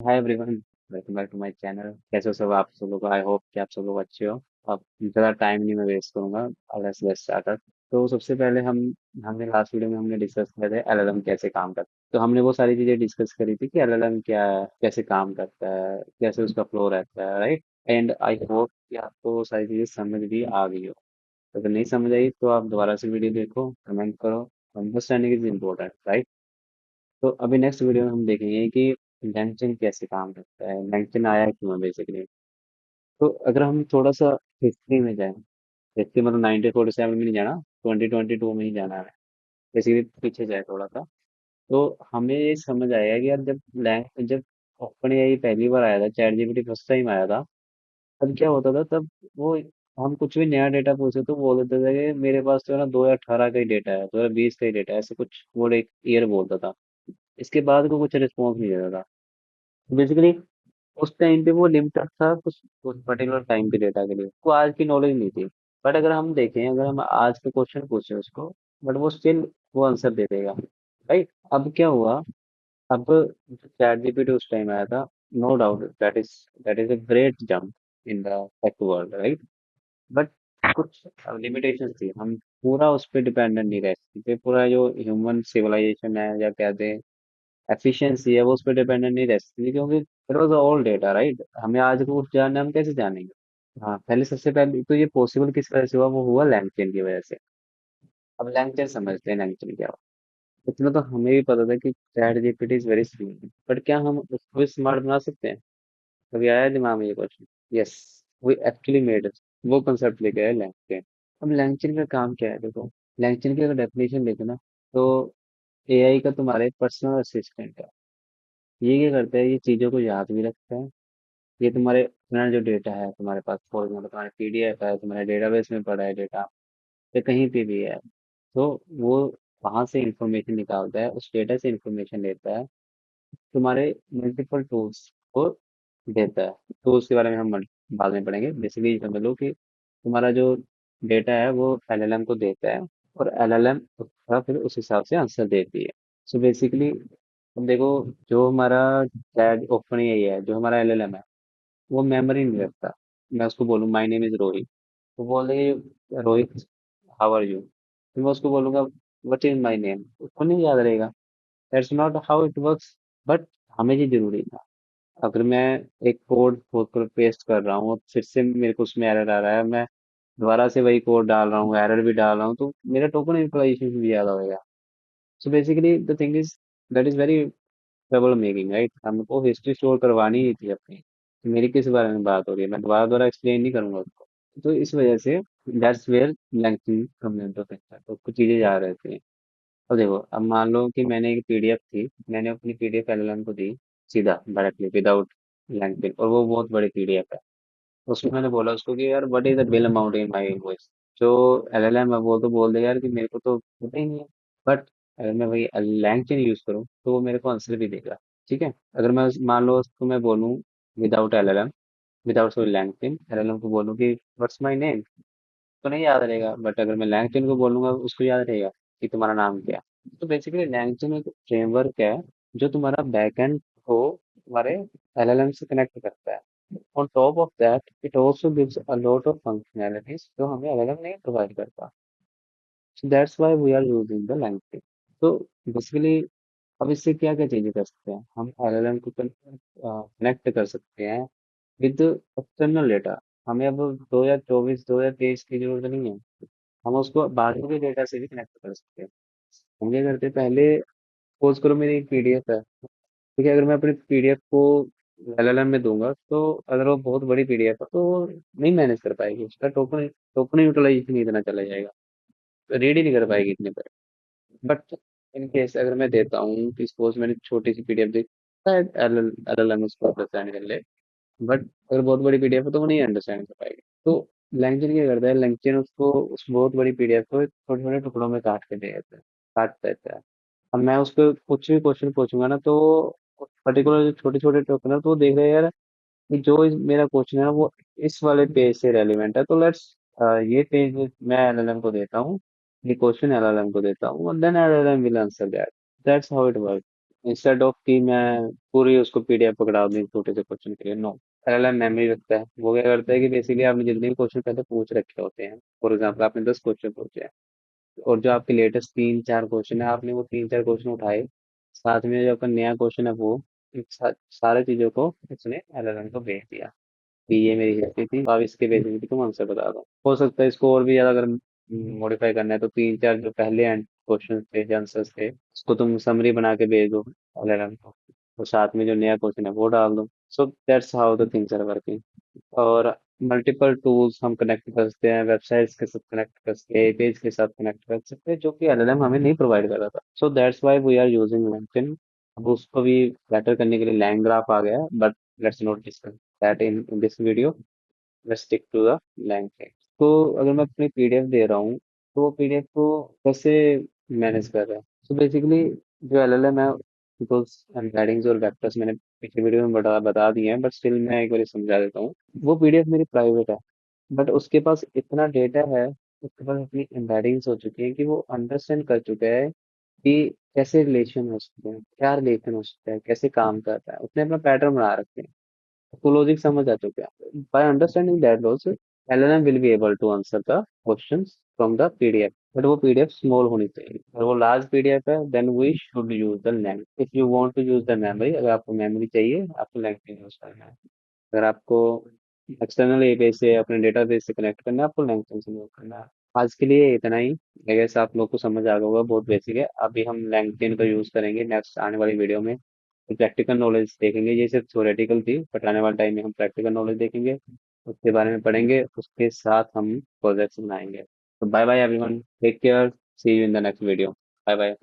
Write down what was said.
Hi everyone, welcome back to my channel. कैसे हो सब आप सब लोग? आई होप कि आप सब लोग अच्छे हो। अब ज़्यादा टाइम नहीं मैं वेस्ट करूंगा। Let's get started. तो सबसे पहले हमने लास्ट वीडियो में हमने डिस्कस किया था एलएलएम कैसे काम करता है। तो हमने वो सारी चीज़ें डिस्कस करी थी कि एलएलएम क्या है, कैसे काम करता है, कैसे उसका फ्लो रहता है, राइट। एंड आई होप कि आपको वो सारी चीज़ें समझ भी आ गई हो। अगर नहीं समझ आई तो आप दोबारा से वीडियो देखो, कमेंट करो। Understanding is important, right. तो अभी नेक्स्ट वीडियो में हम देखेंगे कि लैंगचेन कैसे काम करता है, लैंगचेन आया क्यों है बेसिकली। तो अगर हम थोड़ा सा हिस्ट्री में जाएं, हिस्ट्री मतलब 1947 में नहीं जाना, 2022 में ही जाना है। बेसिकली पीछे जाए थोड़ा सा, तो हमें ये समझ आएगा कि यार जब ओपन एआई पहली बार आया था, चैट जीपीटी फर्स्ट टाइम आया था, तब क्या होता था। तब वो हम कुछ भी नया डेटा पूछे तो बोल देते थे कि मेरे पास तो है ना 2018 का ही डेटा है, 2020 का ही डेटा है, ऐसे कुछ वो एक ईयर बोलता था। इसके बाद को कुछ रिस्पॉन्स नहीं देता था। बेसिकली उस टाइम पे वो लिमिटेड था कुछ पर्टिकुलर टाइम के डेटा के लिए, वो आज की नॉलेज नहीं थी। बट अगर हम देखें, अगर हम आज के क्वेश्चन पूछे उसको, बट वो स्टिल वो आंसर दे देगा, राइट। अब क्या हुआ, अब चैट जीपीटी उस टाइम आया था। No doubt that is a great jump in the tech world, right. But कुछ लिमिटेशंस थी। हम पूरा उस पर डिपेंडेंट नहीं रह सकते। पूरा जो ह्यूमन सिविलाइजेशन है या कहते हैं एफिशिएंसी है, वो उस पर डिपेंडेंट नहीं रह सकती, क्योंकि it was all data, right. हमें आज को कुछ जानना है, हम कैसे जानेंगे? हाँ, पहले सबसे पहले तो ये पॉसिबल किस वजह से हुआ, वो हुआ लैंगचेन की वजह से। अब लैंगचेन समझते हैं, लैंगचेन क्या हुआ। इतना तो हमें भी पता था कि chat GPT is very smart, but क्या हम उसको स्मार्ट बना सकते हैं? कभी आया दिमाग में ये question? Yes, we actually made it. वो कंसेप्ट लेके आए लैंगचेन। अब लैंगचेन का काम क्या है, देखो। लैंगचेन की अगर डेफिनेशन देखे ना, तो एआई का तुम्हारे पर्सनल असिस्टेंट है। ये क्या करता है, ये चीजों को याद भी रखता है। ये तुम्हारे अपना जो डेटा है तुम्हारे पास, फॉर एग्जाम्पल तुम्हारे पीडीएफ है, तुम्हारे डेटाबेस में पड़ा है डेटा, या कहीं पे भी है, तो वो वहां से इंफॉर्मेशन निकालता है, उस डेटा से इंफॉर्मेशन लेता है, तुम्हारे मल्टीपल टूल्स को देता है। तो उसके बारे में हम बाद में पढ़ेंगे। बेसिकली समझ लो कि तुम्हारा जो डेटा है वो एलएलएम को देता है, और एलएलएम उसका फिर उस हिसाब से आंसर देती है। सो बेसिकली अब देखो, जो हमारा चैट ओपन एआई है, जो हमारा एलएलएम है, वो मेमोरी नहीं रखता। मैं उसको बोलूँ माय नेम इज रोहित, तो बोल देंगे रोहित हाउ आर यू। फिर मैं उसको बोलूंगा व्हाट इज माय नेम, उसको नहीं याद रहेगा। That's not how it works. But हमें ये जरूरी था। अगर मैं एक कोड खोद कर पेस्ट कर रहा हूँ और फिर से मेरे को उसमें एरर आ रहा है, मैं दोबारा से वही कोड डाल रहा हूँ, एरर भी डाल रहा हूँ, तो मेरा टोकन इनिशियलाइजेशन भी ज़्यादा होगा। So basically the thing is that is very trouble making, right. हमको हिस्ट्री स्टोर करवानी ही थी अपनी। तो मेरी किस बारे में बात हो रही है, मैं दोबारा दोबारा एक्सप्लेन नहीं करूंगा उसको। तो इस वजह से दैट्स वेयर लैंग्वेज कम्युनिकेट होता है, तो कुछ चीजें याद रहती हैं। अब देखो, अब मान लो कि मैंने एक पीडीएफ थी, मैंने अपनी पीडीएफ एलएलएम को दी, सीधा डायरेक्टली विदाउट लैंग्वेज, और वो बहुत बड़ी पीडीएफ है। उसमें मैंने बोला उसको कि यार what is the bill amount in my invoice. जो एलएलएम है वो तो बोल देगा यार कि मेरे को तो पता ही नहीं है। बट अगर मैं वही लैंग्वेज यूज करूँ तो वो मेरे को आंसर भी देगा। ठीक है, अगर मैं मान लो उसको मैं बोलूँ without LLM, without sorry language, LLM को बोलूँ कि व्हाट्स माय नेम, तो नहीं याद रहेगा। बट अगर मैं लैंगचन को बोलूंगा उसको याद रहेगा कि तुम्हारा नाम क्या है। तो बेसिकली लैंगचन एक फ्रेमवर्क है जो तुम्हारा बैकएंड को तुम्हारे एलएलएम से कनेक्ट करता है। On top of that it also gives a lot of functionalities जो हमें एलएलएम नहीं प्रोवाइड करता। So that's why we are using the LangChain. तो बेसिकली अब इससे क्या क्या चीजें कर सकते हैं, हम एलएलएम को कनेक्ट कर सकते हैं विद एक्सटर्नल डेटा। हमें अब 2024 2023 की जरूरत नहीं है, हम उसको बाकी के डेटा से भी कनेक्ट कर सकते हैं। हम क्या करते हैं पहले, सपोज करो मेरी एक पीडीएफ है, ठीक है। अगर मैं अपनी पीडीएफ को एलएलएम में दूंगा, तो अगर वो बहुत बड़ी पीडीएफ है तो वो नहीं मैनेज कर पाएगी, उसका टोकन टोकन यूटिलाइजेशन इतना चला जाएगा, रीड ही नहीं कर पाएगी इतने पर। बट इन केस अगर मैं देता हूँ कि सपोज मैंने छोटी सी पीडीएफ दी, शायद एलएलएम उसको अंडरस्टैंड कर ले। बट अगर बहुत बड़ी पीडीएफ है तो वो नहीं अंडरस्टैंड कर पाएगी। तो लैंग्वेज क्या करता है, लैंग्वेज उसको उस बहुत बड़ी पीडीएफ को छोटे छोटे टुकड़ों में काट के दे देता है, काट देता है। अब मैं उसको कुछ भी क्वेश्चन पूछूंगा ना, तो पर्टिकुलर जो छोटे छोटे टोकन है, तो वो देख रहे हैं यार कि जो मेरा क्वेश्चन है वो इस वाले पेज से रेलिवेंट है, तो लेट्स ये पेज मैं एलएलएम को देता हूँ, ये क्वेश्चन एलएलएम को देता हूँ, और then LLM will answer that. That's how it work. Instead of कि मैं पूरी उसको पीडीएफ पकड़ा दूं छोटे से क्वेश्चन के लिए, नो। एलएलएम मेमोरी रखता है। वो क्या करता है कि बेसिकली आपने जितने भी क्वेश्चन पहले पूछ रखे होते हैं, फॉर एग्जाम्पल आपने 10 क्वेश्चन पूछे हैं, और जो आपके लेटेस्ट 3-4 क्वेश्चन है, आपने वो 3-4 क्वेश्चन उठाए, साथ में जो आपका नया क्वेश्चन है वो, सारे चीजों को उसने एलएलएम को भेज दिया कि ये मेरी हिस्ट्री थी, तो आप इसके बेसिस पे तुम आंसर बता दो। हो सकता है इसको और भी ज्यादा अगर मॉडिफाई करना है, तो 3-4 जो पहले क्वेश्चन थे, जो आंसर्स थे, उसको तुम समरी बना के भेज दो एलएलएम को, और साथ में जो नया क्वेश्चन है वो डाल दो। So that's how the things are working. और मल्टीपल टूल्स हम कनेक्ट कर सकते हैं, वेबसाइट्स के साथ कनेक्ट कर सकते हैं, पेज के साथ कनेक्ट कर सकते हैं, जो कि एलएलएम हमें नहीं प्रोवाइड कर रहा था। So that's why we are using LinkedIn। अब उसको भी बेटर करने के लिए LangGraph आ गया है, but let's not discuss that in this video. Let's stick to the LangChain। तो अगर मैं अपनी पीडीएफ दे रहा हूँ, तो वो पीडीएफ को कैसे मैनेज कर रहा है? सो बेसिकली जो एलएलएम है, बिकॉज एम्बेडिंग्स और वेक्टर्स मैंने पिछले वीडियो में बता बता दिए हैं, बट स्टिल मैं एक बार समझा देता हूँ। वो पीडीएफ मेरी प्राइवेट है, बट उसके पास इतना डेटा है, उसके पास इतनी एम्बेडिंग्स हो चुकी है कि वो अंडरस्टैंड कर चुका है कि कैसे रिलेशन हो सकते हैं, क्या रिलेशन हो सकता है, कैसे काम करता है। उसने अपना पैटर्न बना रखे हैं, तो लॉजिक समझ आ चुके हैं। By understanding that logic, LLM will be able to answer the questions from the PDF. But वो पीडीएफ स्मॉल होनी चाहिए। अगर वो लार्ज पीडीएफ है, then we should use the lang. If you want to use the memory, अगर आपको memory चाहिए, आपको लैंग यूज करना है। अगर आपको एक्सटर्नल एपीआई से अपने डेटाबेस से कनेक्ट करना है, आपको LangChain से यूज करना है। आज के लिए इतना ही। आई गेस आप लोग को समझ आ गया होगा, बहुत बेसिक है। अभी हम LangChain का यूज करेंगे नेक्स्ट आने वाली वीडियो में। तो प्रैक्टिकल नॉलेज देखेंगे, ये सिर्फ थ्योरेटिकल थी, बट आने वाले टाइम में हम प्रैक्टिकल नॉलेज देखेंगे, उसके बारे में पढ़ेंगे, उसके साथ हम प्रोजेक्ट्स बनाएंगे। तो bye bye everyone, take care, see you in the next video. Bye bye.